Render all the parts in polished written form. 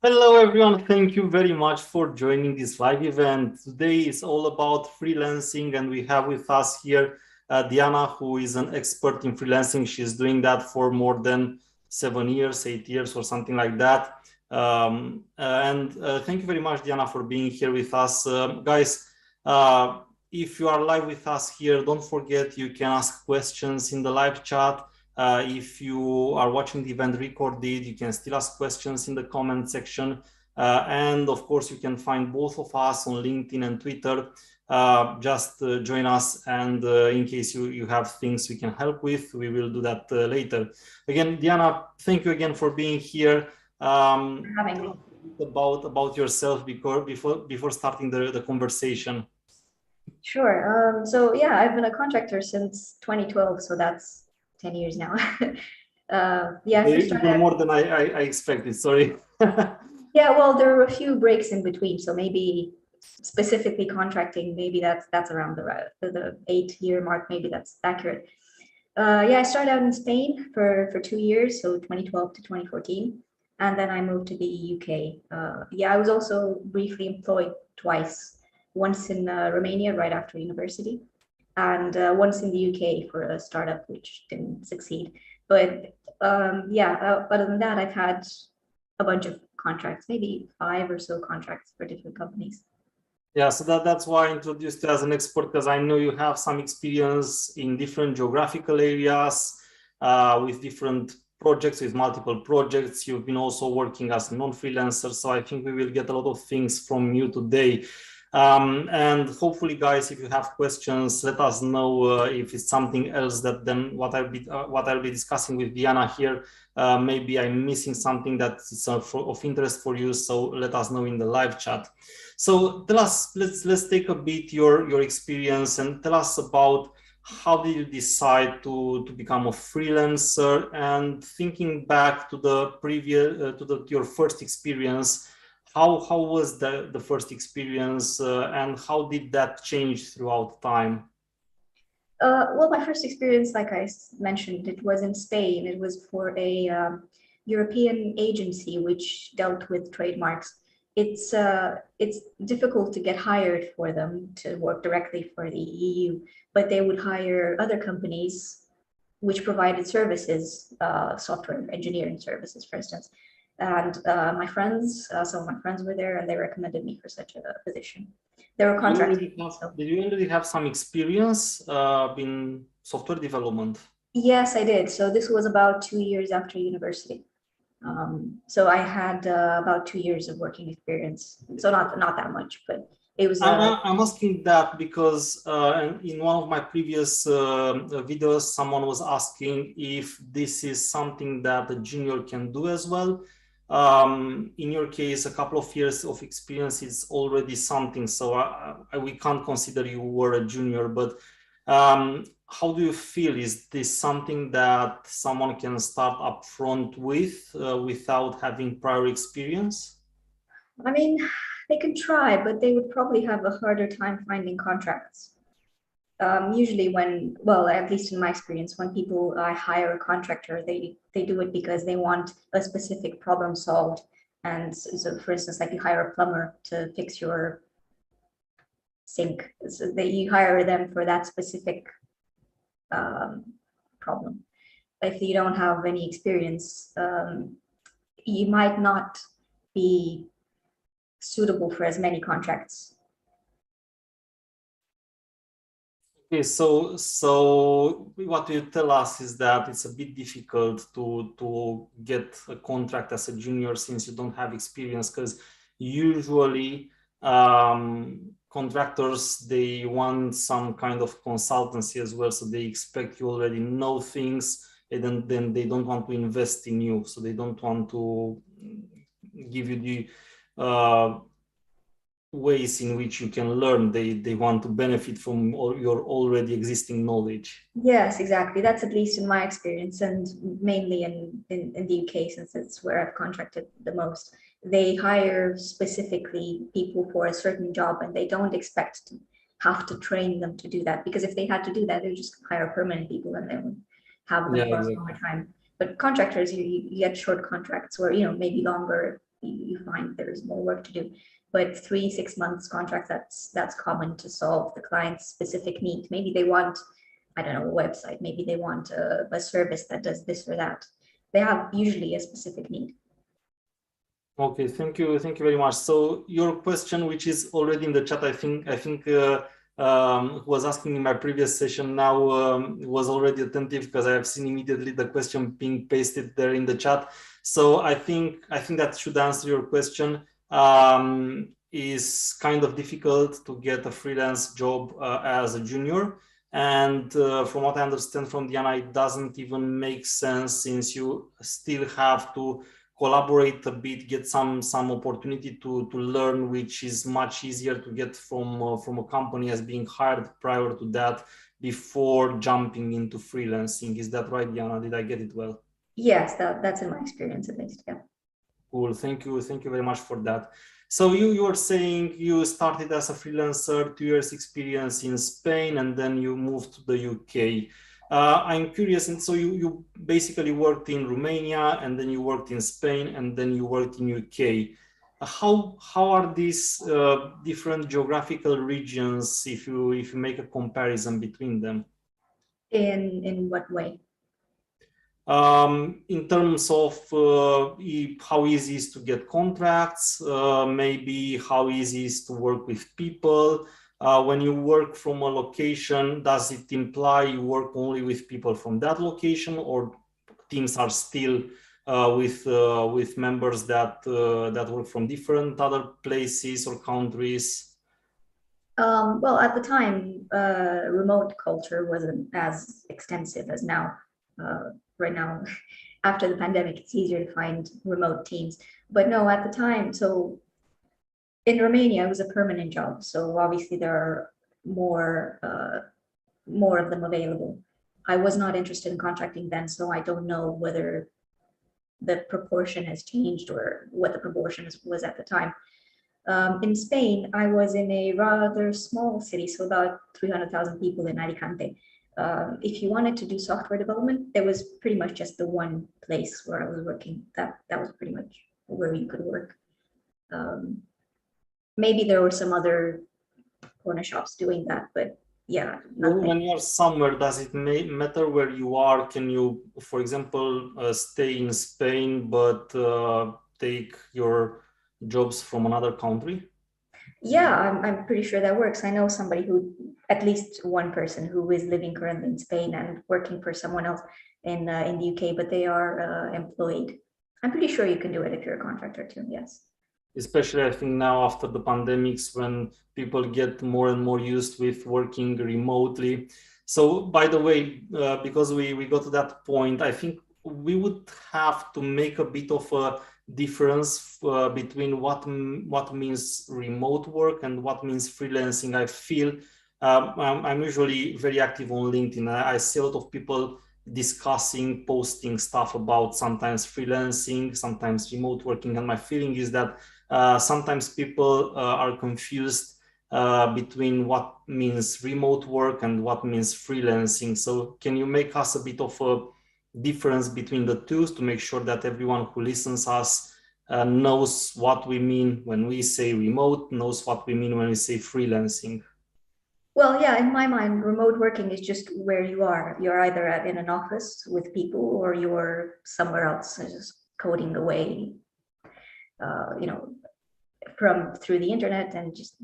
Hello everyone, thank you very much for joining this live event. Today is all about freelancing and we have with us here Diana, who is an expert in freelancing. She's doing that for more than 7 years, 8 years or something like that. Thank you very much, Diana, for being here with us. Guys, if you are live with us here, don't forget you can ask questions in the live chat. If you are watching the event recorded, you can still ask questions in the comment section. And of course, you can find both of us on LinkedIn and Twitter. Just join us, and in case you have things we can help with, we will do that later. Again, Diana, thank you again for being here. Having me. About yourself before starting the conversation. Sure. So yeah, I've been a contractor since 2012, so that's 10 years now. Yeah, Even more than I expected, sorry. Yeah, well, there were a few breaks in between, so maybe specifically contracting, maybe that's around the 8-year mark, maybe that's accurate. Yeah, I started out in Spain for 2 years, so 2012 to 2014, and then I moved to the UK. Yeah, I was also briefly employed twice, once in Romania right after university, and once in the UK for a startup which didn't succeed. But yeah, other than that, I've had a bunch of contracts, maybe 5 or so contracts for different companies. Yeah, so that's why I introduced you as an expert, because I know you have some experience in different geographical areas with different projects, with multiple projects. You've been also working as a non-freelancer, so I think we will get a lot of things from you today. And hopefully, guys, if you have questions, let us know if it's something else that then what I'll be discussing with Diana here. Maybe I'm missing something that is of interest for you, so let us know in the live chat. So tell us, let's take a bit your experience and tell us about how did you decide to become a freelancer, and thinking back to the previous your first experience. How was the first experience and how did that change throughout time? Well, my first experience, like I mentioned, it was in Spain. It was for a European agency which dealt with trademarks. It's difficult to get hired for them to work directly for the EU, but they would hire other companies which provided services, software engineering services, for instance. And my friends, some of my friends were there, and they recommended me for such a position. They were contracting. Did you already have some experience in software development? Yes, I did. So this was about 2 years after university. So I had about 2 years of working experience. So not that much, but it was. I'm asking that because in one of my previous videos, someone was asking if this is something that a junior can do as well. In your case, a couple of years of experience is already something, so we can't consider you were a junior, but how do you feel? Is this something that someone can start up front with without having prior experience? I mean, they can try, but they would probably have a harder time finding contracts. Usually well, at least in my experience, when people hire a contractor, they do it because they want a specific problem solved. And so, for instance, like you hire a plumber to fix your sink, so you hire them for that specific problem. If you don't have any experience, you might not be suitable for as many contracts. Okay, so what you tell us is that it's a bit difficult to get a contract as a junior since you don't have experience, because usually contractors, they want some kind of consultancy as well, so they expect you already know things, and then they don't want to invest in you, so they don't want to give you the ways in which you can learn. They want to benefit from your already existing knowledge. Yes, exactly. That's at least in my experience, and mainly in the UK, since it's where I've contracted the most. They hire specifically people for a certain job, and they don't expect to have to train them to do that, because if they had to do that, they would just hire permanent people and they would have them for a longer time. But contractors, you get short contracts, or maybe longer, you find there is more work to do. But 3-6 months contracts, that's common to solve the client's specific need. Maybe they want, I don't know, a website. Maybe they want a service that does this or that. They have usually a specific need. Okay, thank you very much. So your question, which is already in the chat, I think who was asking in my previous session now was already attentive, because I have seen immediately the question being pasted there in the chat. So I think that should answer your question. Is kind of difficult to get a freelance job as a junior. And from what I understand from Diana, it doesn't even make sense, since you still have to collaborate a bit, get some opportunity to learn, which is much easier to get from a company as being hired prior to that, before jumping into freelancing. Is that right, Diana? Did I get it well? Yes, that's in my experience at least. Yeah. Cool. Thank you very much for that. So you were saying you started as a freelancer, 2 years experience in Spain, and then you moved to the UK. I'm curious, and so you basically worked in Romania, and then you worked in Spain, and then you worked in UK. How are these different geographical regions, if you make a comparison between them? In what way? In terms of how easy it is to get contracts, maybe how easy it is to work with people. When you work from a location, does it imply you work only with people from that location, or teams are still with members that work from different other places or countries? Well, at the time, remote culture wasn't as extensive as now. Right now, after the pandemic, it's easier to find remote teams. But no, at the time, so in Romania, it was a permanent job. So obviously there are more of them available. I was not interested in contracting then, so I don't know whether the proportion has changed or what the proportion was at the time. In Spain, I was in a rather small city, so about 300,000 people in Alicante. If you wanted to do software development, there was pretty much just the one place where I was working. That was pretty much where you could work. Maybe there were some other corner shops doing that, but yeah. When you're somewhere, does it matter where you are? Can you, for example, stay in Spain, but take your jobs from another country? Yeah, I'm pretty sure that works. I know somebody who, at least one person who is living currently in Spain and working for someone else in the UK, but they are employed. I'm pretty sure you can do it if you're a contractor too, yes. Especially, I think now after the pandemics, when people get more and more used with working remotely. So, by the way, because we got to that point, I think we would have to make a bit of a difference between what means remote work and what means freelancing. I feel I'm usually very active on LinkedIn. I see a lot of people discussing, posting stuff about sometimes freelancing, sometimes remote working, and my feeling is that sometimes people are confused between what means remote work and what means freelancing. So can you make us a bit of a difference between the two to make sure that everyone who listens us knows what we mean when we say remote, knows what we mean when we say freelancing? Well, yeah, in my mind, remote working is just where you are. You're either in an office with people or you're somewhere else just coding away, through the internet and just,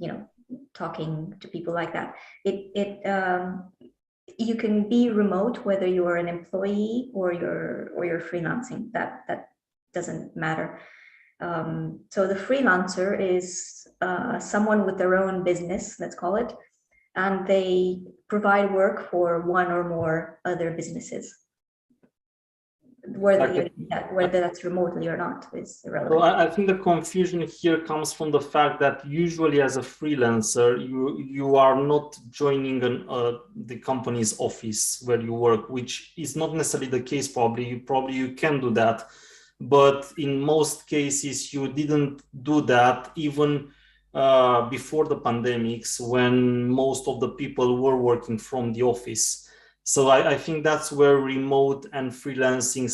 talking to people like that. You can be remote whether you're an employee or you're freelancing. That doesn't matter. So the freelancer is someone with their own business, let's call it, and they provide work for one or more other businesses. Whether that's remotely or not is irrelevant. So I think the confusion here comes from the fact that usually as a freelancer, you are not joining the company's office where you work, which is not necessarily the case. Probably you can do that, but in most cases you didn't do that even before the pandemics, when most of the people were working from the office. So I think that's where remote and freelancing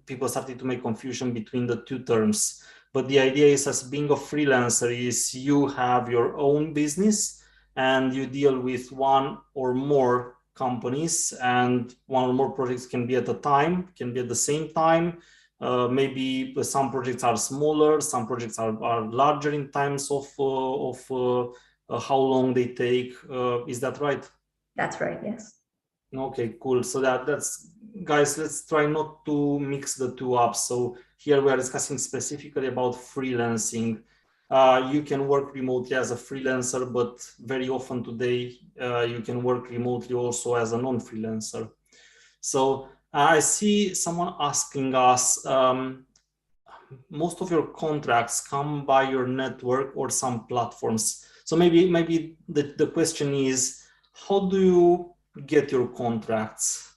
people started to make confusion between the two terms. But the idea is, as being a freelancer, is you have your own business and you deal with one or more companies, and one or more projects can be at a time, can be at the same time. Maybe some projects are smaller, some projects are larger in terms of how long they take. Is that right? That's right, yes. Okay, cool. So that's guys, let's try not to mix the two up. So here we are discussing specifically about freelancing. You can work remotely as a freelancer, but very often today you can work remotely also as a non-freelancer. So I see someone asking us, most of your contracts come by your network or some platforms. So maybe the question is, how do you get your contracts?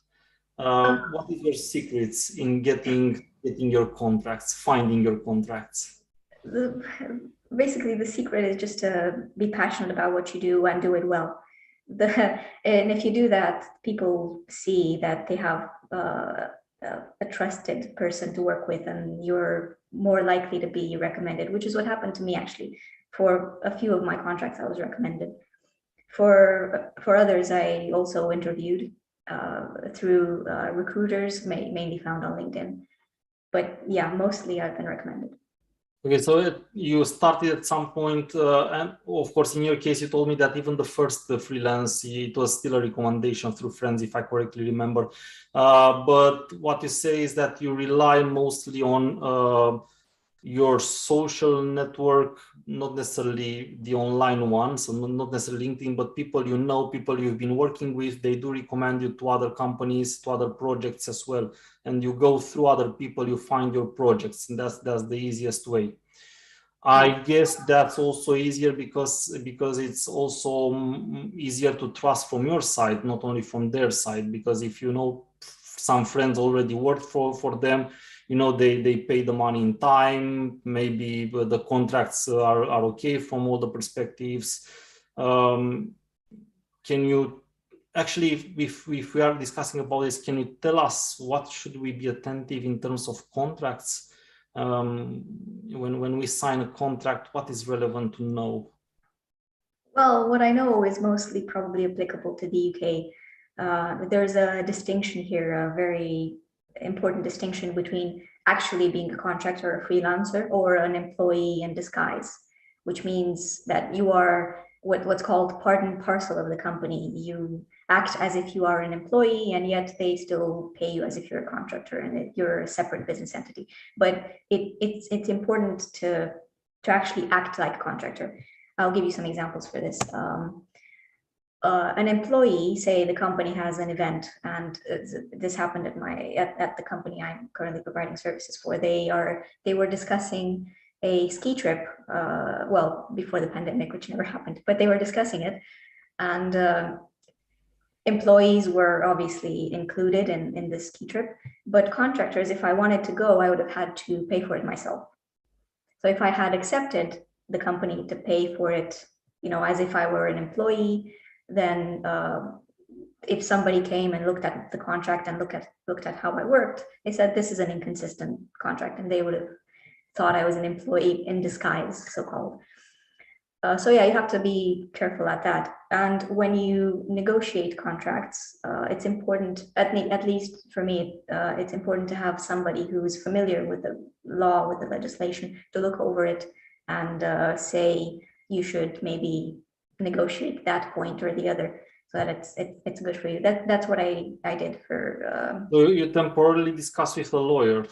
What is your secrets in getting your contracts, finding your contracts? Basically, the secret is just to be passionate about what you do and do it well. And if you do that, people see that they have a trusted person to work with, and you're more likely to be recommended, which is what happened to me actually. For a few of my contracts, I was recommended. For others, I also interviewed through recruiters, mainly found on LinkedIn. But yeah, mostly I've been recommended. Okay, so you started at some point, and of course, in your case, you told me that even the first freelance, it was still a recommendation through friends, if I correctly remember. But what you say is that you rely mostly on your social network, not necessarily the online one, so not necessarily LinkedIn, but people you know, people you've been working with, they do recommend you to other companies, to other projects as well. And you go through other people, you find your projects, and that's the easiest way. I guess that's also easier because it's also easier to trust from your side, not only from their side, because if you know some friends already worked for them, you know, they pay the money in time, maybe the contracts are okay from all the perspectives. Can you actually, if we are discussing about this, can you tell us what should we be attentive in terms of contracts? When we sign a contract, what is relevant to know? Well, what I know is mostly probably applicable to the UK. There's a distinction here, a very important distinction between actually being a contractor or a freelancer or an employee in disguise, which means that you are what's called part and parcel of the company. You act as if you are an employee, and yet they still pay you as if you're a contractor and you're a separate business entity. But it's important to actually act like a contractor. I'll give you some examples for this. An employee, say the company has an event, and this happened at the company I'm currently providing services for. They were discussing a ski trip, well, before the pandemic, which never happened, but they were discussing it. And employees were obviously included in this ski trip, but contractors, if I wanted to go, I would have had to pay for it myself. So if I had accepted the company to pay for it, you know, as if I were an employee, then if somebody came and looked at the contract and looked at how I worked, they said this is an inconsistent contract, and they would have thought I was an employee in disguise, so-called. So yeah, you have to be careful at that. And when you negotiate contracts, it's important, at least for me, it's important to have somebody who is familiar with the law, with the legislation, to look over it and say you should maybe negotiate that point or the other, so that it's good for you. That's what I did for. So you temporarily discuss with a lawyer?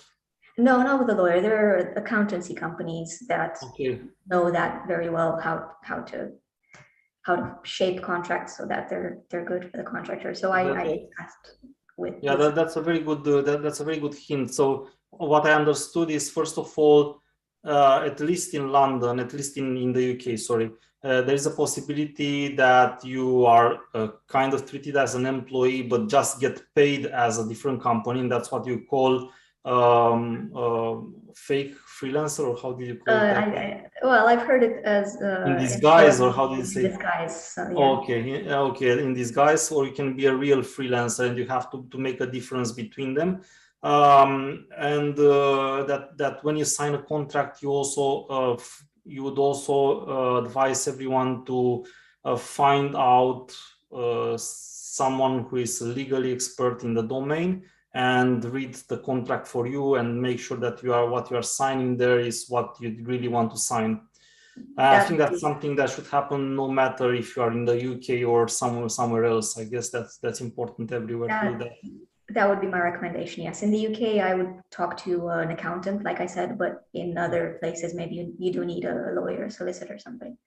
No, not with a lawyer. There are accountancy companies that know that very well, how to shape contracts so that they're good for the contractor. So I discussed with. Yeah, that's a very good that's a very good hint. So what I understood is, first of all, at least in London, at least in the UK, sorry, there is a possibility that you are kind of treated as an employee, but just get paid as a different company, and that's what you call fake freelancer, or how did you call it? Well, I've heard it as in disguise, or how did you in say? disguise. So, yeah. Okay, okay, in disguise, or you can be a real freelancer, and you have to make a difference between them. And that when you sign a contract, you also you would also advise everyone to find out someone who is legally expert in the domain and read the contract for you and make sure that what you are signing there is what you really want to sign. I think that's something that should happen no matter if you are in the UK or somewhere else. I guess that's important everywhere to do that. That would be my recommendation. Yes, in the UK, I would talk to an accountant, like I said, but in other places, maybe you do need a lawyer, solicitor, something.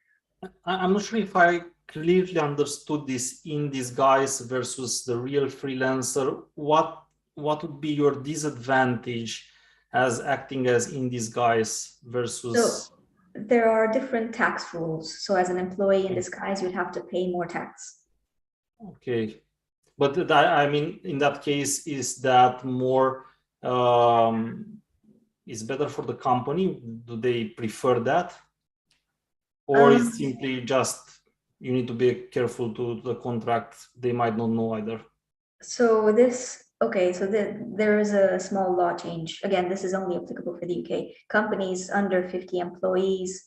I'm not sure if I clearly understood this in disguise versus the real freelancer. What would be your disadvantage as acting as in disguise versus? So there are different tax rules. So as an employee in disguise, you'd have to pay more tax. Okay. But that, I mean, in that case, is that more, is better for the company? Do they prefer that? Or is simply just, you need to be careful to the contract, they might not know either? So there is a small law change. Again, this is only applicable for the UK. Companies under 50 employees,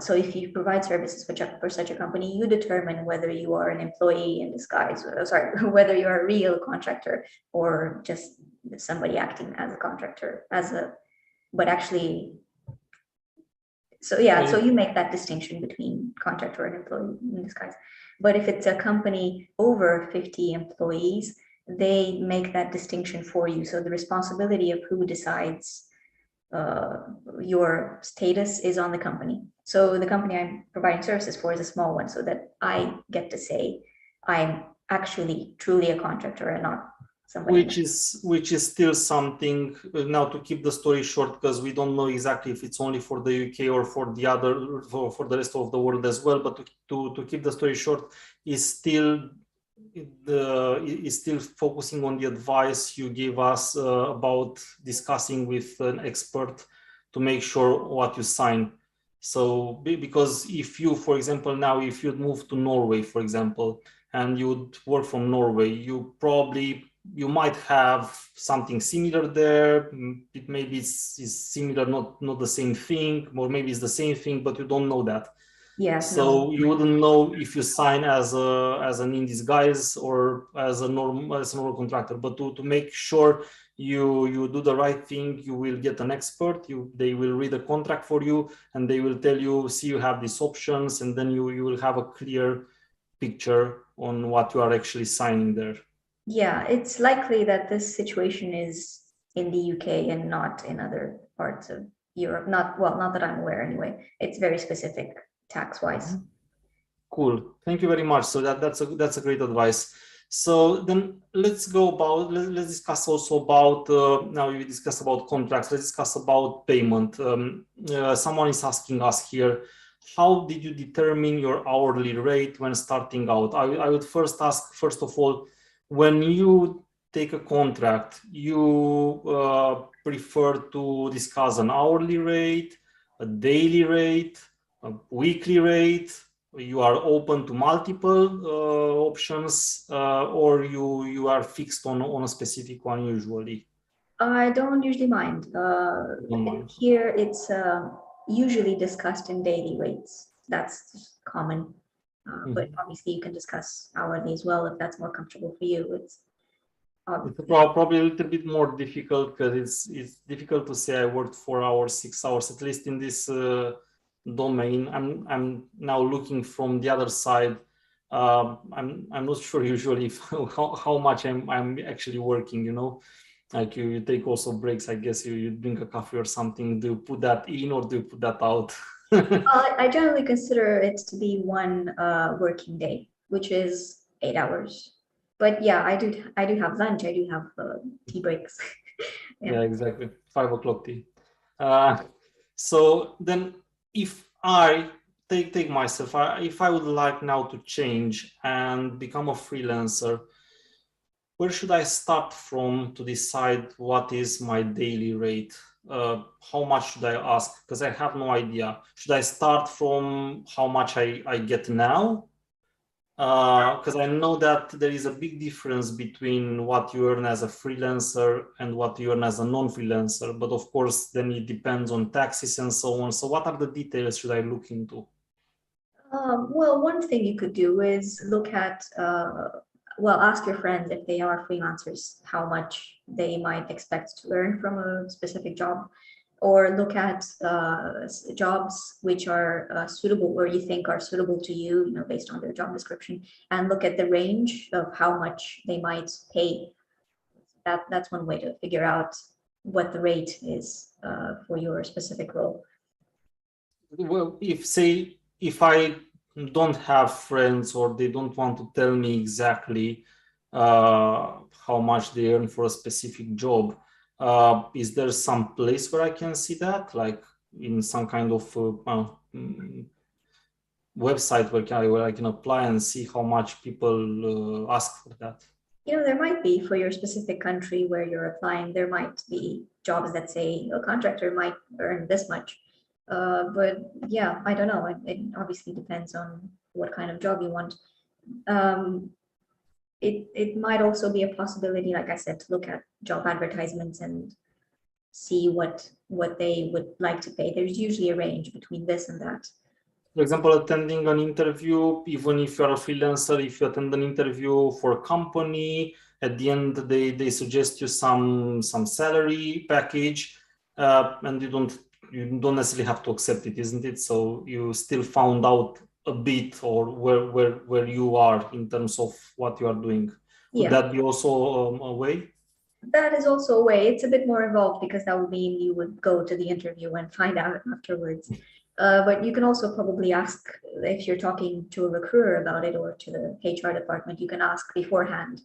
so if you provide services for such a company, you determine whether you are an employee in disguise, whether you are a real contractor or just somebody acting as a contractor, but actually, so yeah, so you make that distinction between contractor and employee in disguise. But if it's a company over 50 employees, they make that distinction for you. So the responsibility of who decides your status is on the company. So the company I'm providing services for is a small one, so that I get to say I'm actually truly a contractor and not somebody. Which is still something, now to keep the story short, because we don't know exactly if it's only for the UK or for the rest of the world as well, but to keep the story short, is still focusing on the advice you gave us about discussing with an expert to make sure what you sign. So because if you, for example, now if you'd move to Norway, for example, and you'd work from Norway, you might have something similar there. It maybe is similar, not the same thing, or maybe it's the same thing, but you don't know that. Yeah. So you wouldn't know if you sign as an in disguise or as a normal contractor. But to make sure you do the right thing, you will get an expert. They will read the contract for you, and they will tell you, see, you have these options, and then you will have a clear picture on what you are actually signing there. Yeah, it's likely that this situation is in the UK and not in other parts of Europe. Not that I'm aware anyway. It's very specific tax-wise. Cool. Thank you very much. So that's a great advice. So then let's discuss also about, now we discussed about contracts, let's discuss about payment. Someone is asking us here, how did you determine your hourly rate when starting out? I would first ask, first of all, when you take a contract, you prefer to discuss an hourly rate, a daily rate, a weekly rate? You are open to multiple options, or you are fixed on a specific one usually? I don't usually mind. Here it's usually discussed in daily rates. That's common. But obviously you can discuss hourly as well if that's more comfortable for you. It's probably a little bit more difficult, because it's difficult to say I worked 4 hours, 6 hours, at least in this domain. I'm now looking from the other side. I'm not sure usually how much I'm actually working, you know. Like you take also breaks, I guess you drink a coffee or something. Do you put that in or do you put that out? I generally consider it to be one working day, which is 8 hours. But yeah, I do have lunch. I do have tea breaks. Yeah, exactly. 5 o'clock tea. So then if I take myself, if I would like now to change and become a freelancer, where should I start from to decide what is my daily rate? How much should I ask? Because I have no idea. Should I start from how much I get now? Because I know that there is a big difference between what you earn as a freelancer and what you earn as a non-freelancer. But of course, then it depends on taxes and so on. So what are the details should I look into? Well, one thing you could do is look at, well, ask your friends if they are freelancers, how much they might expect to earn from a specific job, or look at jobs which are suitable, or you think are suitable to you, based on their job description, and look at the range of how much they might pay. That's one way to figure out what the rate is for your specific role. Well, if I don't have friends or they don't want to tell me exactly how much they earn for a specific job, is there some place where I can see that, like in some kind of website where I can apply and see how much people ask for that? There might be for your specific country where you're applying, there might be jobs that say a contractor might earn this much. But yeah, I don't know. It obviously depends on what kind of job you want. It might also be a possibility, like I said, to look at job advertisements and see what they would like to pay. There's usually a range between this and that. For example, attending an interview, even if you're a freelancer, if you attend an interview for a company, at the end they suggest you some salary package, and you don't necessarily have to accept it, isn't it? So you still found out a bit or where you are in terms of what you are doing. Would that be also a way? That is also a way. It's a bit more involved because that would mean you would go to the interview and find out afterwards. But you can also probably ask, if you're talking to a recruiter about it or to the HR department, you can ask beforehand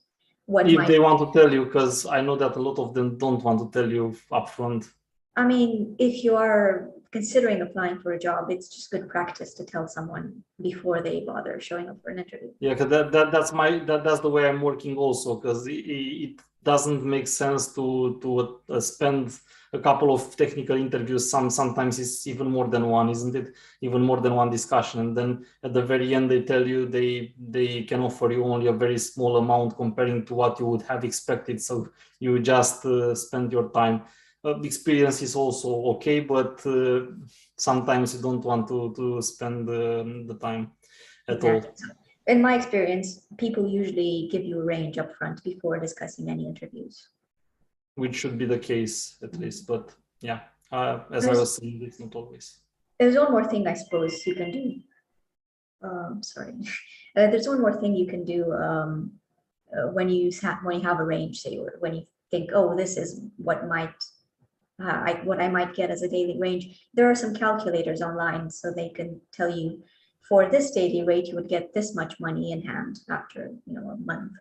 if they want to tell you, because I know that a lot of them don't want to tell you upfront. I mean, if you are considering applying for a job, it's just good practice to tell someone before they bother showing up for an interview. Yeah, because that's the way I'm working also, because it doesn't make sense to spend a couple of technical interviews. Sometimes it's even more than one, isn't it? Even more than one discussion, and then at the very end they tell you they can offer you only a very small amount comparing to what you would have expected. So you just spend your time. Experience is also okay, but sometimes you don't want to spend the time at all. In my experience, people usually give you a range up front before discussing any interviews. Which should be the case at least, but yeah, as I was saying, it's not always. There's one more thing I suppose you can do. Sorry, there's one more thing you can do when you have a range, say, or when you think, oh, this is what I might get as a daily range. There are some calculators online, so they can tell you for this daily rate, you would get this much money in hand after a month.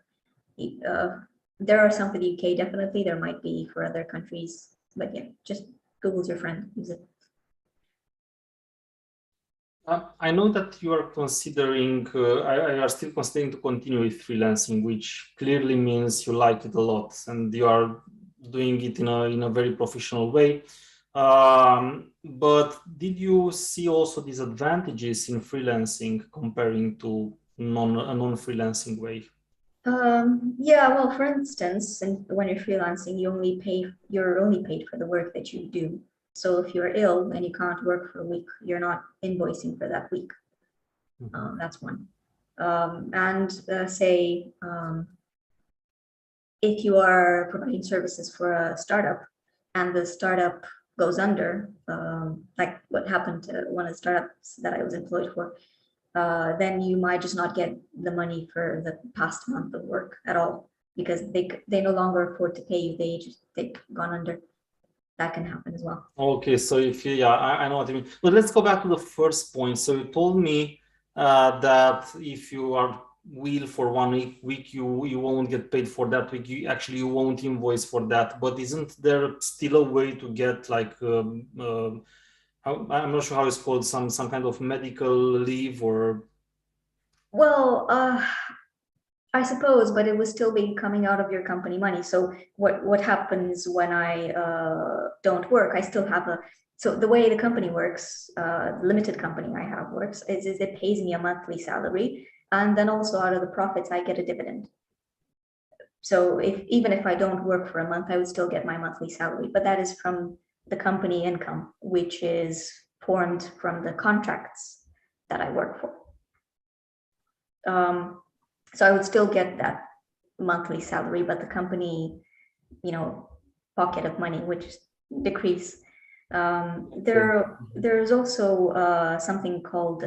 There are some for the UK, definitely. There might be for other countries, but yeah, just Google's your friend. Use it. I know that you are considering, I are still considering to continue with freelancing, which clearly means you like it a lot and you are doing it in a very professional way. But did you see also disadvantages in freelancing comparing to a non-freelancing way? Yeah, well, for instance, when you're freelancing, you're only paid for the work that you do. So if you're ill and you can't work for a week, you're not invoicing for that week. That's one. And say, if you are providing services for a startup and the startup goes under, like what happened to one of the startups that I was employed for, then you might just not get the money for the past month of work at all because they no longer afford to pay you. They've gone under. That can happen as well. Okay, so I know what you mean. But let's go back to the first point. So you told me that if you are ill for 1 week, you won't get paid for that week. You won't invoice for that. But isn't there still a way to get like I'm not sure how it's called, some kind of medical leave or? Well, I suppose, but it would still be coming out of your company money. So what happens when I don't work? I still have a, so the way the company works, the limited company I have works, is it pays me a monthly salary, and then also out of the profits I get a dividend. So even if I don't work for a month, I would still get my monthly salary, but that is from the company income, which is formed from the contracts that I work for. So I would still get that monthly salary, but the company, pocket of money, which decrease. There's also something called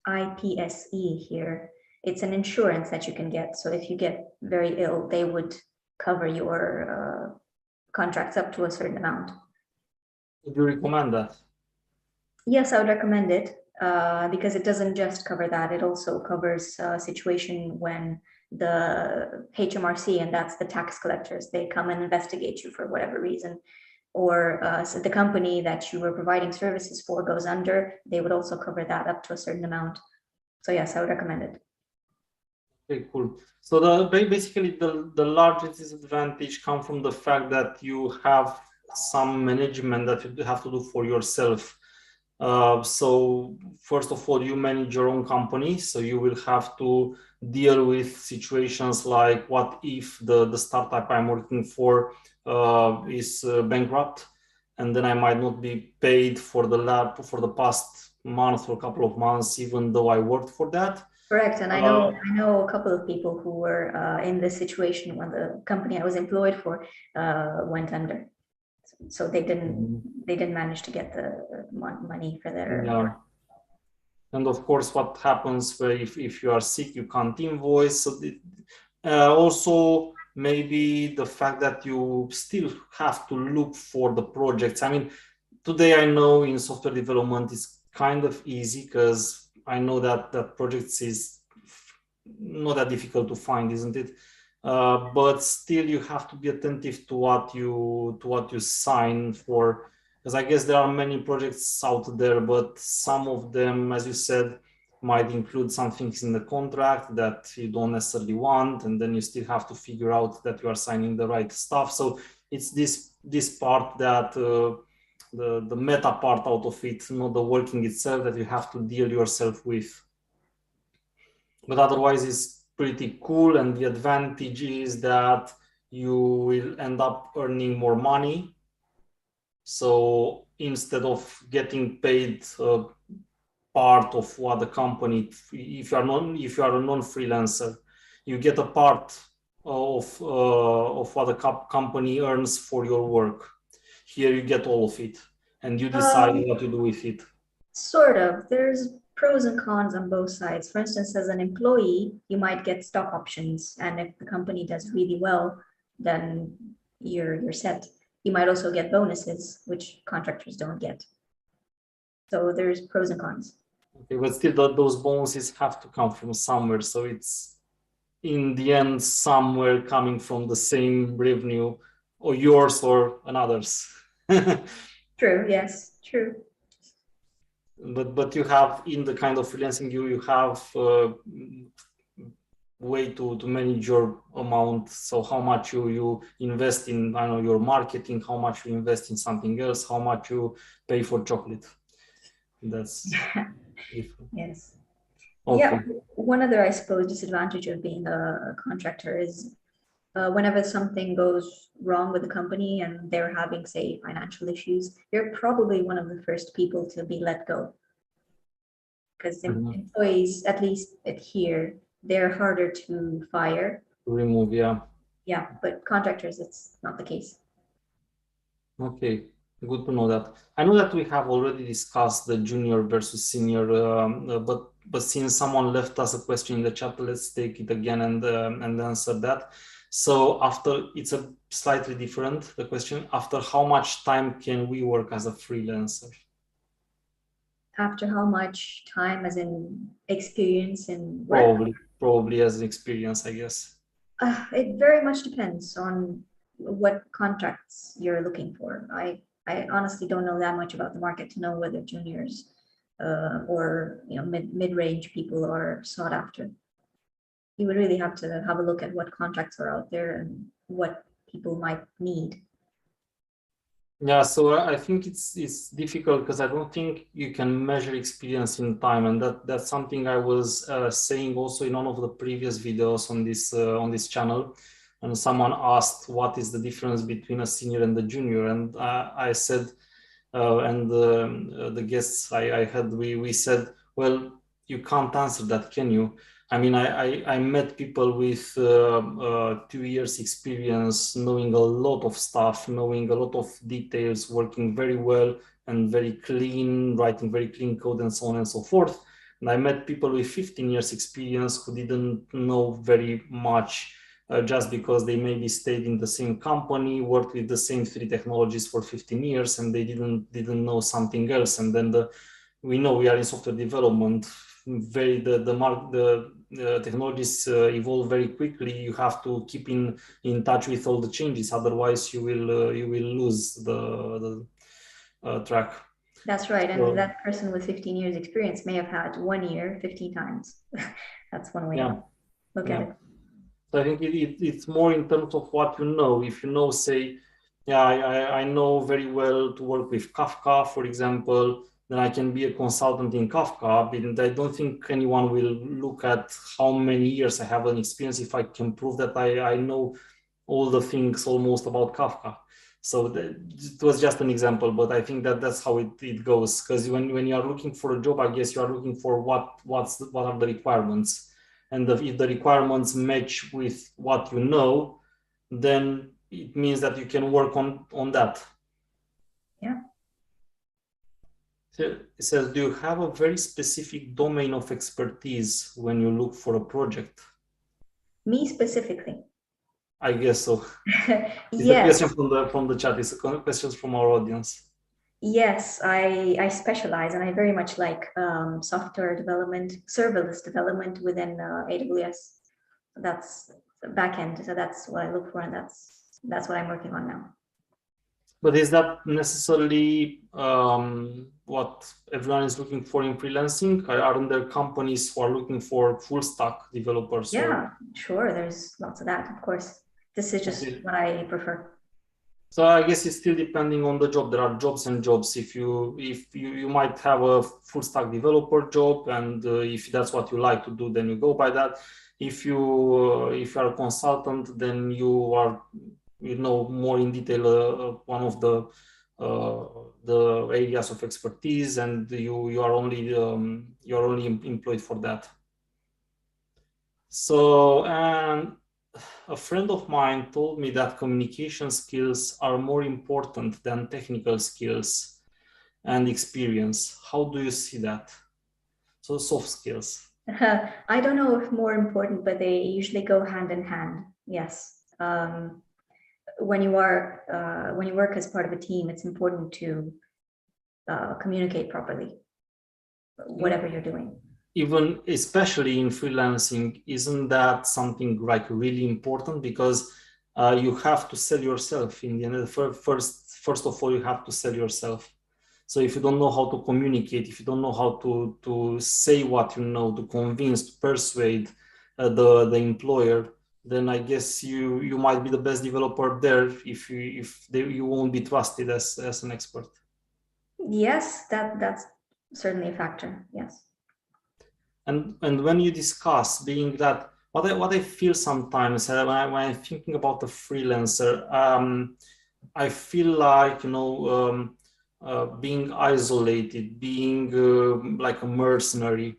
IPSE here. It's an insurance that you can get. So if you get very ill, they would cover your contracts up to a certain amount. Would you recommend that? Yes, I would recommend it because it doesn't just cover that. It also covers a situation when the HMRC, and that's the tax collectors, they come and investigate you for whatever reason, or so the company that you were providing services for goes under, they would also cover that up to a certain amount. So yes, I would recommend it. Okay, cool. So basically the largest disadvantage comes from the fact that you have some management that you have to do for yourself. So first of all, you manage your own company, so you will have to deal with situations like, what if the startup I'm working for is bankrupt, and then I might not be paid for the past month or couple of months, even though I worked for that. Correct, and I know a couple of people who were in this situation when the company I was employed for went under. So they didn't manage to get the money for their. Yeah. And of course, what happens where if you are sick, you can't invoice. So also maybe the fact that you still have to look for the projects. I mean, today I know in software development is kind of easy because I know that projects is not that difficult to find, isn't it? But still, you have to be attentive to what you sign for, because I guess there are many projects out there, but some of them, as you said, might include some things in the contract that you don't necessarily want, and then you still have to figure out that you are signing the right stuff. So it's this part that the meta part out of it, not the working itself, that you have to deal yourself with. But otherwise, it's pretty cool, and the advantage is that you will end up earning more money. So instead of getting paid part of what the company, if you are a non-freelancer, you get a part of what the company earns for your work. Here you get all of it, and you decide what to do with it. Sort of. There's pros and cons on both sides. For instance, as an employee, you might get stock options, and if the company does really well, then you're set. You might also get bonuses, which contractors don't get. So there's pros and cons. Okay, but still, those bonuses have to come from somewhere. So it's in the end somewhere coming from the same revenue, or yours or another's. True. Yes. True. But you have, in the kind of freelancing, you have way to manage your amount. So how much you invest in, I don't know, your marketing, how much you invest in something else, how much you pay for chocolate. That's yes. okay. Yeah. One other, I suppose, disadvantage of being a contractor is whenever something goes wrong with the company and they're having, say, financial issues, you're probably one of the first people to be let go. Because employees, at least here, they're harder to fire. Remove, yeah. Yeah, but contractors, it's not the case. Okay, good to know that. I know that we have already discussed the junior versus senior, but since someone left us a question in the chat, let's take it again and answer that. So it's a slightly different, the question, after how much time can we work as a freelancer? After how much time, as in experience in work? Probably as an experience, I guess. It very much depends on what contracts you're looking for. I honestly don't know that much about the market to know whether juniors or mid-range people are sought after. you would really have to have a look at what contracts are out there and what people might need. Yeah, so I think it's difficult because I don't think you can measure experience in time, and that's something I was saying also in one of the previous videos on this channel, and someone asked what is the difference between a senior and a junior, and I said, and the guests I had, we said, well, you can't answer that, can you? I mean, I met people with 2 years experience, knowing a lot of stuff, knowing a lot of details, working very well and very clean, writing very clean code and so on and so forth. And I met people with 15 years experience who didn't know very much just because they maybe stayed in the same company, worked with the same 3 technologies for 15 years, and they didn't know something else. And then we know we are in software development. The technologies evolve very quickly. You have to keep in touch with all the changes, otherwise you will lose the track. That's right. And that person with 15 years experience may have had 1 year 15 times. That's one way to look at it. So I think it's more in terms of what you know. If you know, say, yeah, I know very well to work with Kafka, for example, then I can be a consultant in Kafka. But I don't think anyone will look at how many years I have an experience if I can prove that I know all the things almost about Kafka. So it was just an example, but I think that's how it goes. Because when you are looking for a job, I guess you are looking for what are the requirements. And if the requirements match with what you know, then it means that you can work on that. Yeah. So it says, do you have a very specific domain of expertise when you look for a project? Me specifically? I guess so. It's Yes. a question from the chat. It's a question from our audience. Yes, I specialize, and I very much like software development, serverless development within AWS. That's the backend, so that's what I look for, and that's what I'm working on now. But is that necessarily what everyone is looking for in freelancing? Aren't there companies who are looking for full stack developers? Yeah, sure. There's lots of that, of course. This is just what I prefer. So I guess it's still depending on the job. There are jobs and jobs. If you might have a full stack developer job, and if that's what you like to do, then you go by that. If you are a consultant, then you know more in detail one of the areas of expertise, and you are only employed for that. So, and a friend of mine told me that communication skills are more important than technical skills and experience. How do you see that? So soft skills. I don't know if more important, but they usually go hand in hand. Yes. When you work as part of a team, it's important to communicate properly, whatever you're doing. Even especially in freelancing, isn't that something like really important? Because you have to sell yourself in the end. First of all, you have to sell yourself. So if you don't know how to communicate, if you don't know how to say what you know, to convince, to persuade the employer, then I guess you might be the best developer there if you won't be trusted as an expert. Yes, that's certainly a factor. Yes. And when you discuss being that, what I feel sometimes when I'm thinking about the freelancer, I feel like, being isolated, being like a mercenary.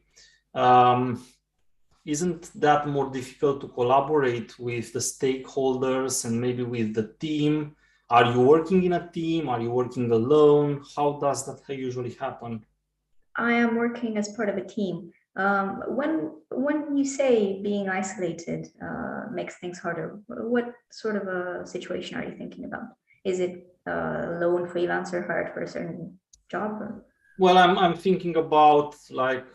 Isn't that more difficult to collaborate with the stakeholders and maybe with the team? Are you working in a team? Are you working alone? How does that usually happen? I am working as part of a team. When you say being isolated makes things harder, what sort of a situation are you thinking about? Is it a lone freelancer hired for a certain job? Or? Well, I'm thinking about like,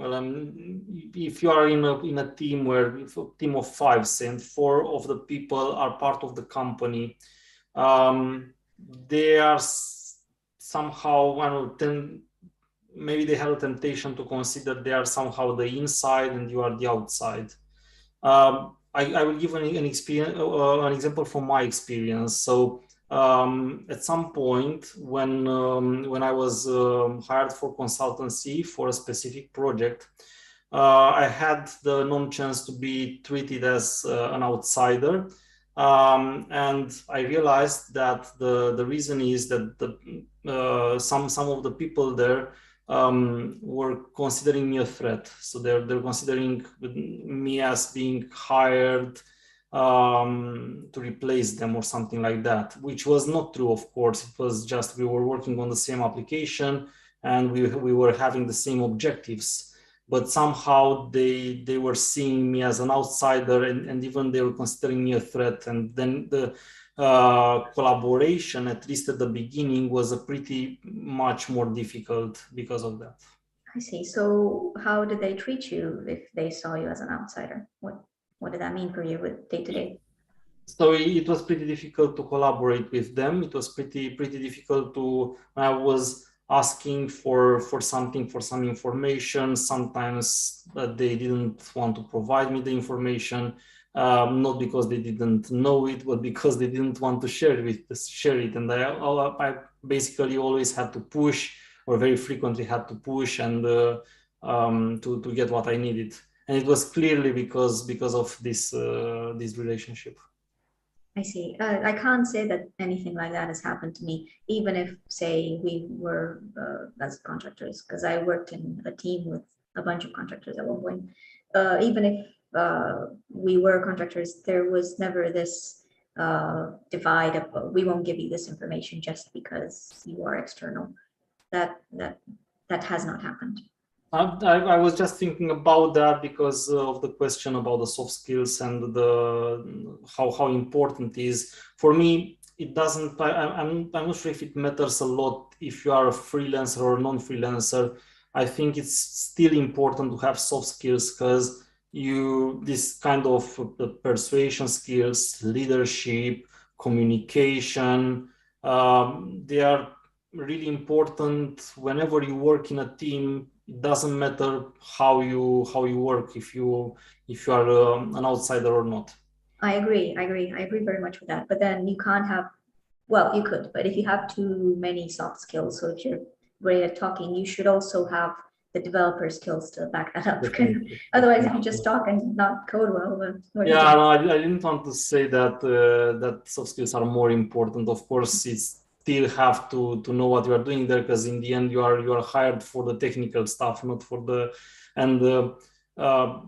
if you are in a team where a team of 5, say, and 4 of the people are part of the company, they are somehow, maybe they have a temptation to consider they are somehow the inside and you are the outside. I will give an example from my experience. So at some point when I was hired for consultancy for a specific project, I had the non-chance to be treated as an outsider. And I realized that the reason is that some of the people there were considering me a threat. So they're considering me as being hired to replace them or something like that, which was not true, of course. It was just we were working on the same application and we were having the same objectives. But somehow they were seeing me as an outsider, and even they were considering me a threat. And then the collaboration, at least at the beginning, was a pretty much more difficult because of that. I see. So how did they treat you if they saw you as an outsider? What did that mean for you with day to day? So it was pretty difficult to collaborate with them. It was pretty difficult to. I was asking for some information. Sometimes they didn't want to provide me the information, not because they didn't know it, but because they didn't want to share it. And I basically always had to push, or very frequently had to push, and to get what I needed. And it was clearly because of this relationship. I see. I can't say that anything like that has happened to me, even if, say, we were as contractors, because I worked in a team with a bunch of contractors at one point. Even if we were contractors, there was never this divide of, "Oh, we won't give you this information just because you are external." That has not happened. I was just thinking about that because of the question about the soft skills and how important it is. For me, it doesn't. I'm not sure if it matters a lot if you are a freelancer or non-freelancer. I think it's still important to have soft skills because this kind of persuasion skills, leadership, communication, they are really important whenever you work in a team. It doesn't matter how you work, if you are an outsider or not. I agree very much with that. But then you can't have, well, you could, but if you have too many soft skills, so if you're great at talking, you should also have the developer skills to back that up. Otherwise, if you just talk and not code well, yeah, no, I didn't want to say that that soft skills are more important. Of course, it's still have to know what you are doing there, because in the end you are hired for the technical stuff, not for the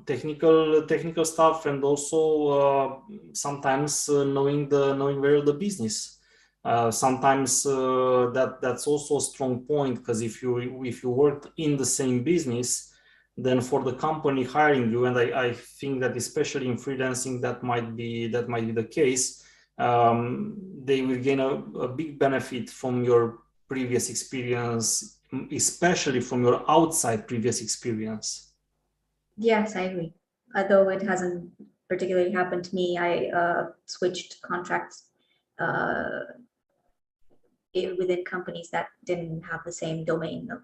technical stuff, and also sometimes knowing very the business. Sometimes that's also a strong point, because if you worked in the same business, then for the company hiring you, and I think that especially in freelancing that might be the case, they will gain a big benefit from your previous experience, especially from your outside previous experience. Yes, I agree. Although it hasn't particularly happened to me, I switched contracts within companies that didn't have the same domain of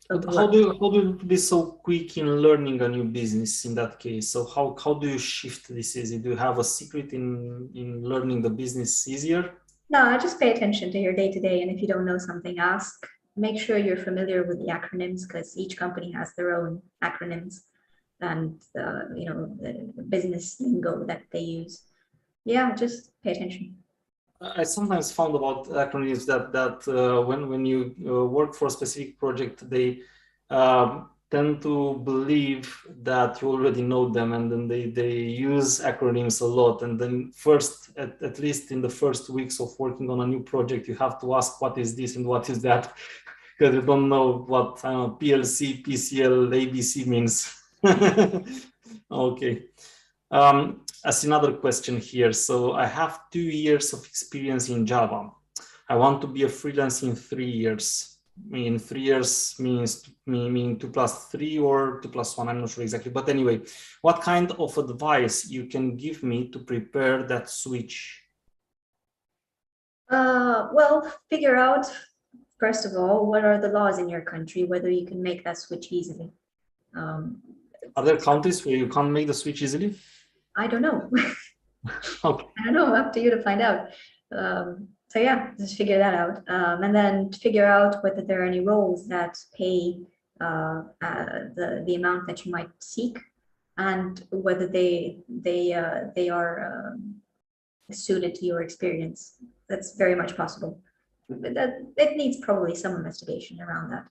How do you be so quick in learning a new business in that case? So how do you shift this easy? Do you have a secret in learning the business easier? No, just pay attention to your day-to-day, and if you don't know something, ask. Make sure you're familiar with the acronyms, because each company has their own acronyms and the business lingo that they use. Yeah, just pay attention. I sometimes found about acronyms that when you work for a specific project, they tend to believe that you already know them, and then they use acronyms a lot. And then at least in the first weeks of working on a new project, you have to ask what is this and what is that, because you don't know what PLC, PCL, ABC means. Okay. As another question here. So I have 2 years of experience in Java. I want to be a freelance in 3 years. I mean, 3 years meaning 2 plus 3 or 2 plus 1. I'm not sure exactly. But anyway, what kind of advice you can give me to prepare that switch? Well, figure out first of all, what are the laws in your country, whether you can make that switch easily? Are there countries where you can't make the switch easily? I don't know. Okay. I don't know, up to you to find out. So yeah, just figure that out. And then figure out whether there are any roles that pay the amount that you might seek, and whether they are suited to your experience. That's very much possible. But that it needs probably some investigation around that.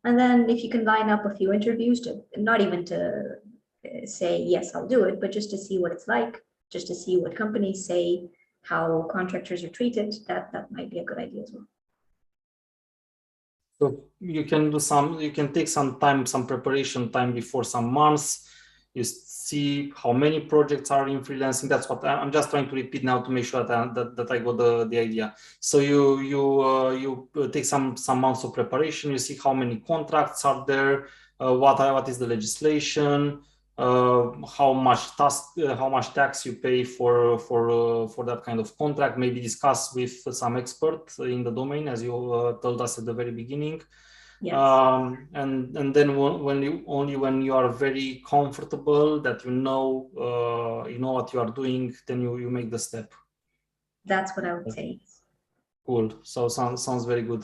And then if you can line up a few interviews, to not even to say yes, I'll do it, but just to see what it's like, just to see what companies say, how contractors are treated, that might be a good idea as well. So you can do you can take some time, some preparation time before some months. You see how many projects are in freelancing. That's what I'm just trying to repeat now to make sure that I got the idea. So you take some months of preparation. You see how many contracts are there, what is the legislation, how much tax you pay for that kind of contract. Maybe discuss with some expert in the domain, as you told us at the very beginning. Yes. And then when you are very comfortable that you know what you are doing, then you make the step. That's what I would say. Cool. So sounds very good.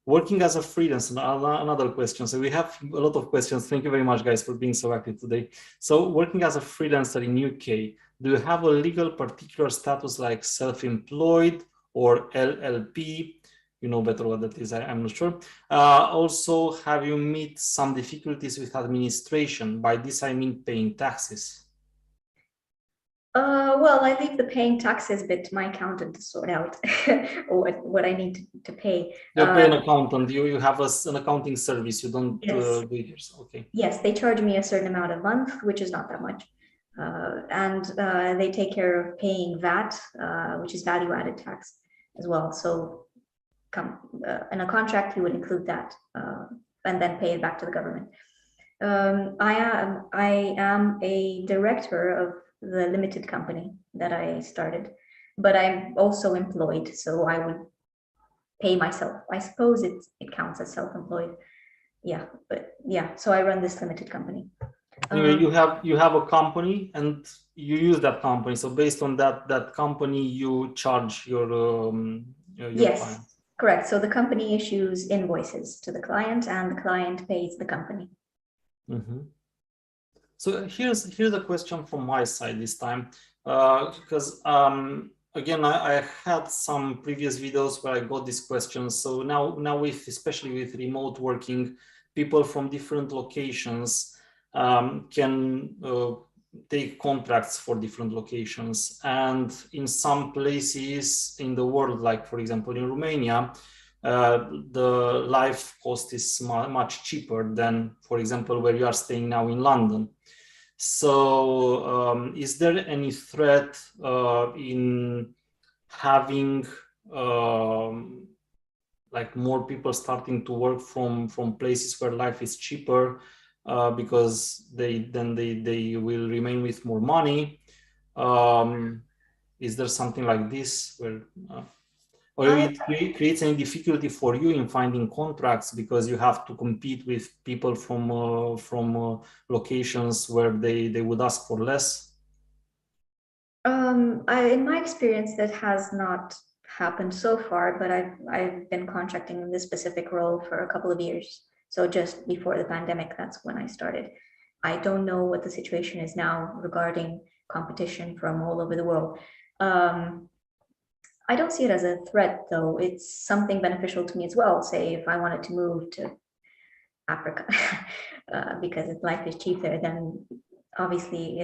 Working as a freelancer, another question. So we have a lot of questions. Thank you very much, guys, for being so active today. So working as a freelancer in UK, do you have a legal particular status like self-employed or LLP? You know better what that is, I'm not sure. Also, have you met some difficulties with administration? By this, I mean paying taxes. Well, I leave the paying taxes bit to my accountant to sort out what I need to pay. You pay an accountant. You have an accounting service. You don't Yes. do it yourself. Okay. Yes, they charge me a certain amount a month, which is not that much. And they take care of paying VAT, which is value added tax as well. So in a contract, you would include that and then pay it back to the government. I am a director of the limited company that I started, but I'm also employed, so I would pay myself. I suppose it counts as self-employed. Yeah, but yeah, so I run this limited company. Anyway, you have a company and you use that company. So based on that company, you charge your yes, client. Correct. So the company issues invoices to the client, and the client pays the company. Mm-hmm. So here's a question from my side this time, because again, I had some previous videos where I got these questions. So now especially with remote working, people from different locations can take contracts for different locations. And in some places in the world, like for example in Romania, the life cost is much cheaper than, for example, where you are staying now in London. So is there any threat in having like more people starting to work from places where life is cheaper because they will remain with more money? Is there something like this where or it creates any difficulty for you in finding contracts because you have to compete with people from locations where they would ask for less? In my experience, that has not happened so far, but I've been contracting in this specific role for a couple of years. So just before the pandemic, that's when I started. I don't know what the situation is now regarding competition from all over the world. I don't see it as a threat, though. It's something beneficial to me as well. Say if I wanted to move to Africa because if life is cheap there, then obviously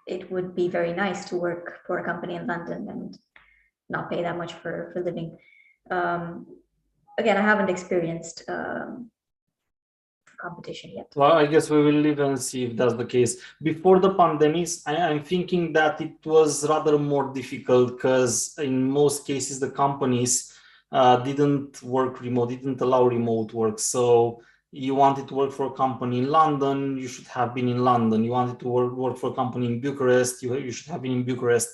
it would be very nice to work for a company in London and not pay that much for living. Again, I haven't experienced competition yet. Well, I guess we will live and see if that's the case. Before the pandemic, I'm thinking that it was rather more difficult because in most cases the companies didn't work remote, didn't allow remote work. So you wanted to work for a company in London, you should have been in London. You wanted to work for a company in Bucharest, you should have been in Bucharest.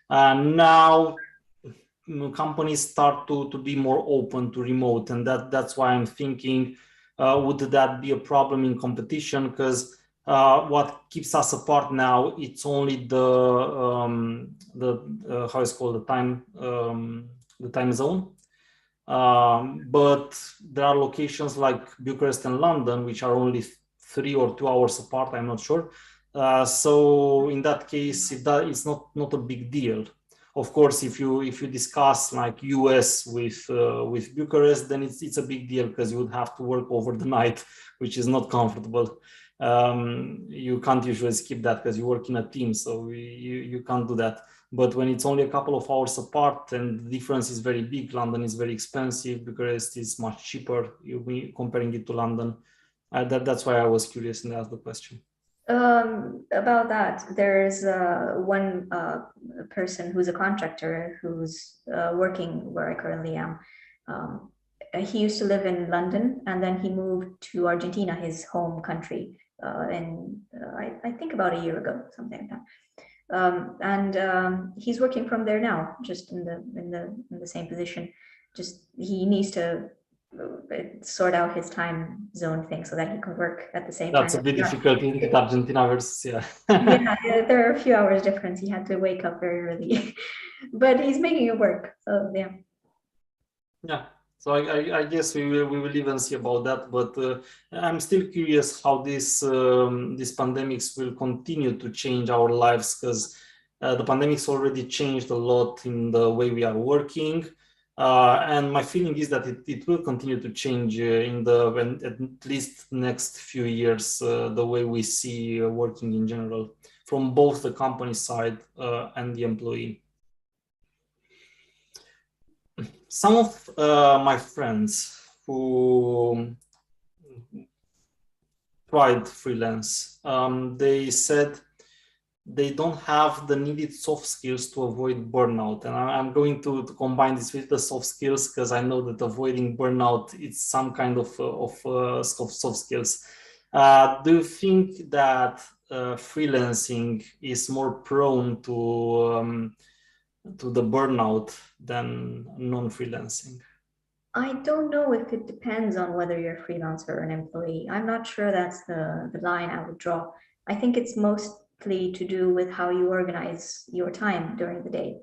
Now companies start to be more open to remote, and that's why I'm thinking, would that be a problem in competition? Because what keeps us apart now, it's only the how is it called, the time zone. But there are locations like Bucharest and London, which are only 3 or 2 hours apart. I'm not sure. So in that case, it's not a big deal. Of course, if you discuss like US with Bucharest, then it's a big deal because you would have to work over the night, which is not comfortable. You can't usually skip that because you work in a team, so you can't do that. But when it's only a couple of hours apart and the difference is very big, London is very expensive, Bucharest is much cheaper, comparing it to London. That's why I was curious and asked the question. About that, there's one person who's a contractor who's working where I currently am. He used to live in London, and then he moved to Argentina, his home country, I think about a year ago, something like that. He's working from there now, just in the same position. Just he needs to sort out his time zone thing so that he can work at the same time. That's a bit difficult in Argentina versus yeah, there are a few hours difference. He had to wake up very early, but he's making it work. So yeah. Yeah. So I guess we will even see about that, but I'm still curious how these pandemics will continue to change our lives, because the pandemics already changed a lot in the way we are working, and my feeling is that it will continue to change at least next few years, the way we see working in general from both the company side and the employee. Some of my friends who tried freelance, they said they don't have the needed soft skills to avoid burnout. And I'm going to combine this with the soft skills, because I know that avoiding burnout is some kind of soft skills. Do you think that freelancing is more prone to the burnout than non-freelancing? I don't know if it depends on whether you're a freelancer or an employee. I'm not sure that's the line I would draw. I think it's mostly to do with how you organize your time during the day.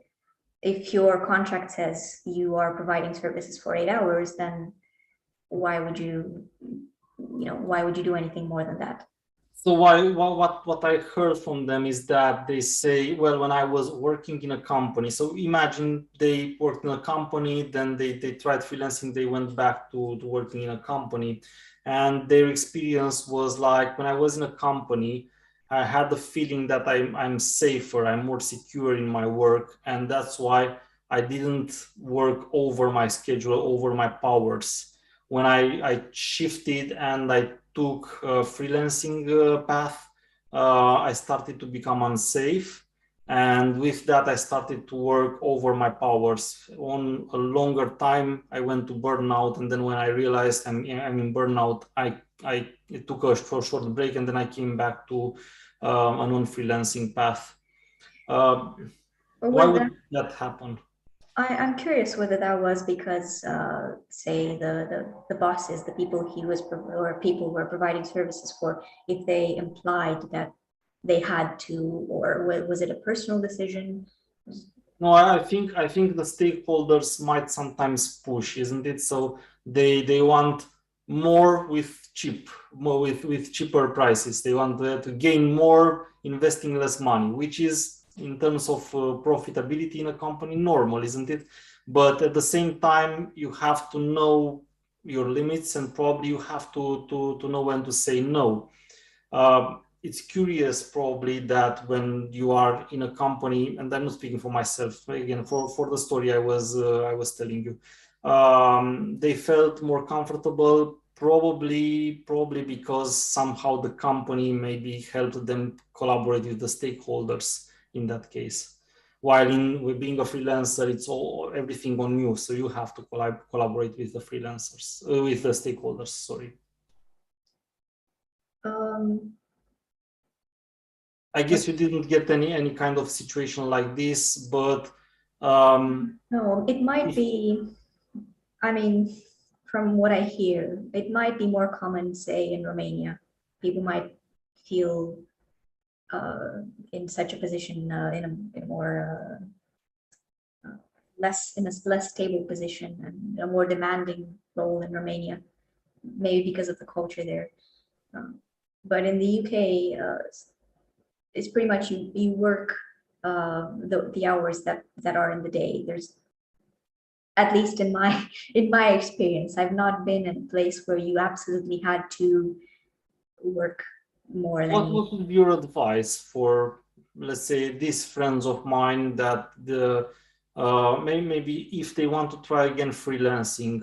If your contract says you are providing services for 8 hours, then why would you do anything more than that? So what I heard from them is that they say, well, when I was working in a company, so imagine they worked in a company, then they tried freelancing, they went back to working in a company, and their experience was like, when I was in a company, I had the feeling that I'm safer, I'm more secure in my work, and that's why I didn't work over my schedule, over my powers. When I shifted and I took a freelancing path, I started to become unsafe. And with that, I started to work over my powers. On a longer time, I went to burnout. And then when I realized I'm in burnout, I took a short break, and then I came back to a non-freelancing path. Why would that happen? I'm curious whether that was because, say, the bosses, the people he was or people who were providing services for, if they implied that they had to, or was it a personal decision? No, I think the stakeholders might sometimes push, isn't it? So they want more with cheaper prices. They want to gain more, investing less money, which is, in terms of profitability in a company, normal, isn't it? But at the same time, you have to know your limits, and probably you have to know when to say no. It's curious probably that when you are in a company, and I'm not speaking for myself, again, for the story I was telling you, they felt more comfortable, probably because somehow the company maybe helped them collaborate with the stakeholders in that case. While with being a freelancer, it's everything on you, so you have to collaborate with the freelancers, with the stakeholders. Sorry. I guess you didn't get any kind of situation like this, but No, it might be, I mean, from what I hear, it might be more common, say, in Romania. People might feel in such a position in a more less stable position and a more demanding role in Romania, maybe because of the culture there. But in the UK, it's pretty much you work the hours that are in the day. There's, at least in my in my experience, I've not been in a place where you absolutely had to work more than you. What would be your advice for, let's say, these friends of mine that maybe if they want to try again freelancing,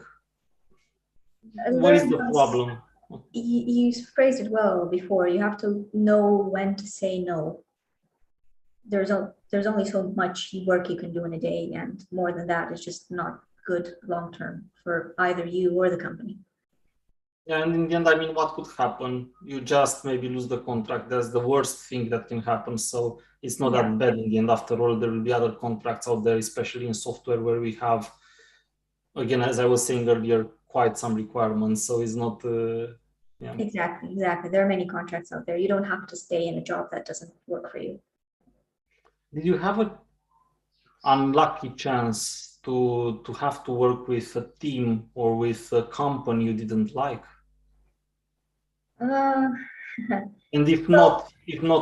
what is Learn the problem? you phrased it well before. You have to know when to say no. There's only so much work you can do in a day, and more than that is just not good long term for either you or the company. Yeah, and in the end, I mean, what could happen? You just maybe lose the contract. That's the worst thing that can happen. So it's not that bad in the end. After all, there will be other contracts out there, especially in software where we have, again, as I was saying earlier, quite some requirements. So it's not, yeah. Exactly. There are many contracts out there. You don't have to stay in a job that doesn't work for you. Did you have an unlucky chance to have to work with a team or with a company you didn't like? Uh, And if not,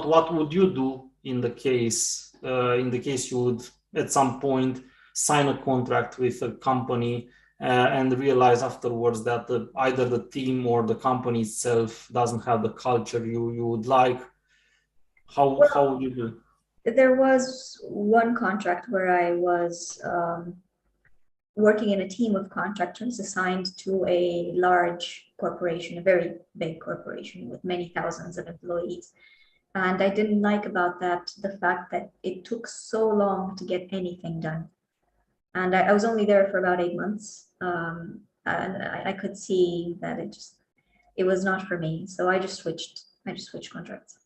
what would you do in the case you would at some point sign a contract with a company and realize afterwards that either the team or the company itself doesn't have the culture you would like? How would you do? there was one contract where I was working in a team of contractors assigned to a large corporation, a very big corporation with many thousands of employees. And I didn't like about that the fact that it took so long to get anything done. And I was only there for about 8 months. And I could see that it was not for me. So I just switched contracts.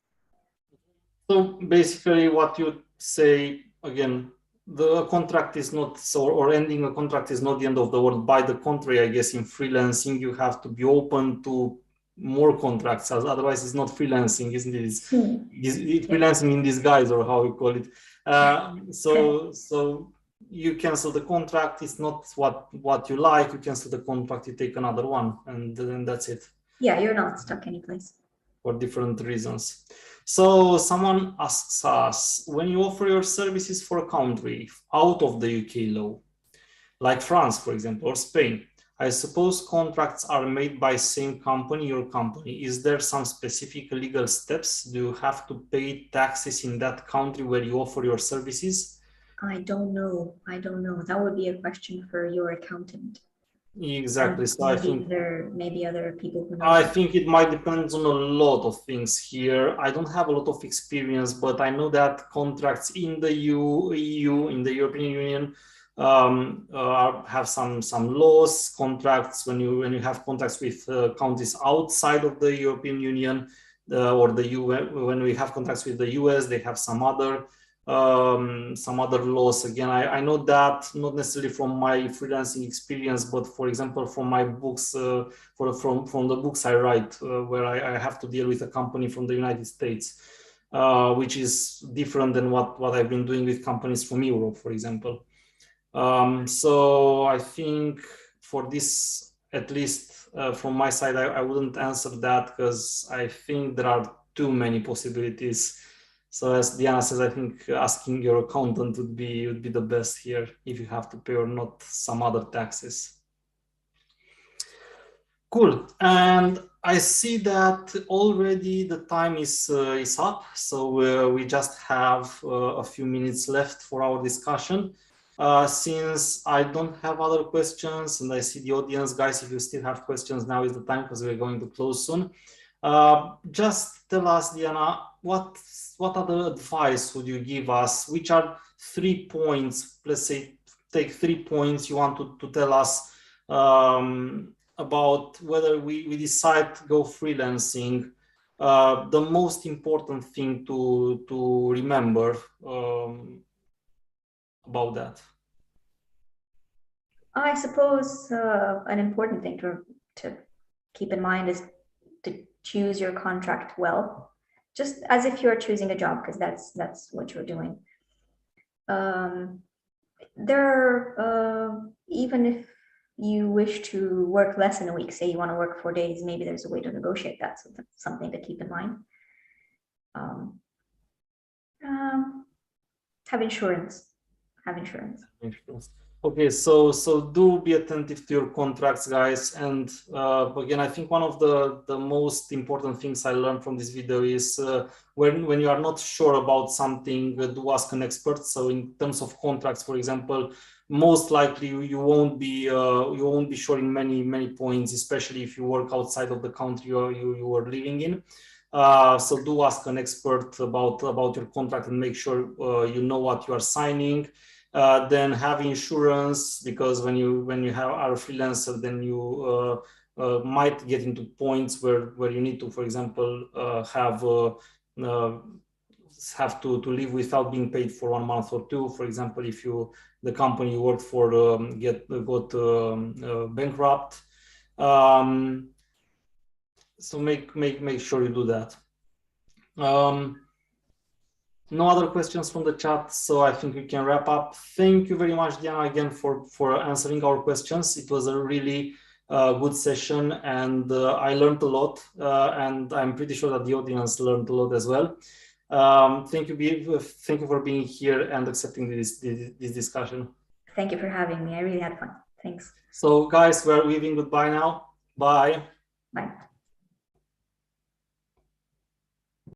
So basically what you say, again, the contract is not, or ending a contract is not the end of the world. By the contrary, I guess in freelancing, you have to be open to more contracts, as otherwise it's not freelancing, isn't it? It's freelancing in disguise, or how you call it. So you cancel the contract, it's not what you like, you cancel the contract, you take another one, and then that's it. Yeah, you're not stuck anyplace. For different reasons. So someone asks us, when you offer your services for a country out of the UK law, like France, for example, or Spain, I suppose contracts are made by same company, your company. Is there some specific legal steps? Do you have to pay taxes in that country where you offer your services? I don't know. That would be a question for your accountant. Exactly. So I think maybe other people who know. I think it might depend on a lot of things here. I don't have a lot of experience, but I know that contracts in the EU, in the European Union, have some laws. Contracts when you have contracts with countries outside of the European Union, or the US, when we have contracts with the US, they have some other laws. Again, I know that not necessarily from my freelancing experience, but for example from my books, from the books I write, where I have to deal with a company from the United States, which is different than what I've been doing with companies from Europe, for example. So I think for this, at least from my side, I wouldn't answer that, because I think there are too many possibilities. So as Diana says, I think asking your accountant would be the best here, if you have to pay or not some other taxes. Cool. And I see that already the time is up. So we just have a few minutes left for our discussion. Since I don't have other questions, and I see the audience, guys, if you still have questions, now is the time, because we're going to close soon. Just tell us, Diana, what other advice would you give us? Which are 3 points, let's say, take 3 points you want to tell us about whether we decide to go freelancing, the most important thing to remember about that? I suppose an important thing to keep in mind is to choose your contract well, just as if you're choosing a job, because that's what you're doing. Even if you wish to work less in a week, say you want to work 4 days, maybe there's a way to negotiate that. So that's something to keep in mind. Have insurance. Have insurance. Okay, so do be attentive to your contracts, guys. And again, I think one of the most important things I learned from this video is when you are not sure about something, do ask an expert. So in terms of contracts, for example, most likely you won't be sure in many points, especially if you work outside of the country you are living in. So do ask an expert about your contract and make sure you know what you are signing. Then have insurance, because when you are a freelancer, then you might get into points where you need to, for example, have to live without being paid for 1 month or two. For example, if the company you work for got bankrupt. So make sure you do that. No other questions from the chat, so I think we can wrap up. Thank you very much, Diana, again for answering our questions. It was a really good session, and I learned a lot, and I'm pretty sure that the audience learned a lot as well. Thank you for being here and accepting this discussion. Thank you for having me. I really had fun. Thanks. So guys, we're leaving. Goodbye now. Bye. Bye.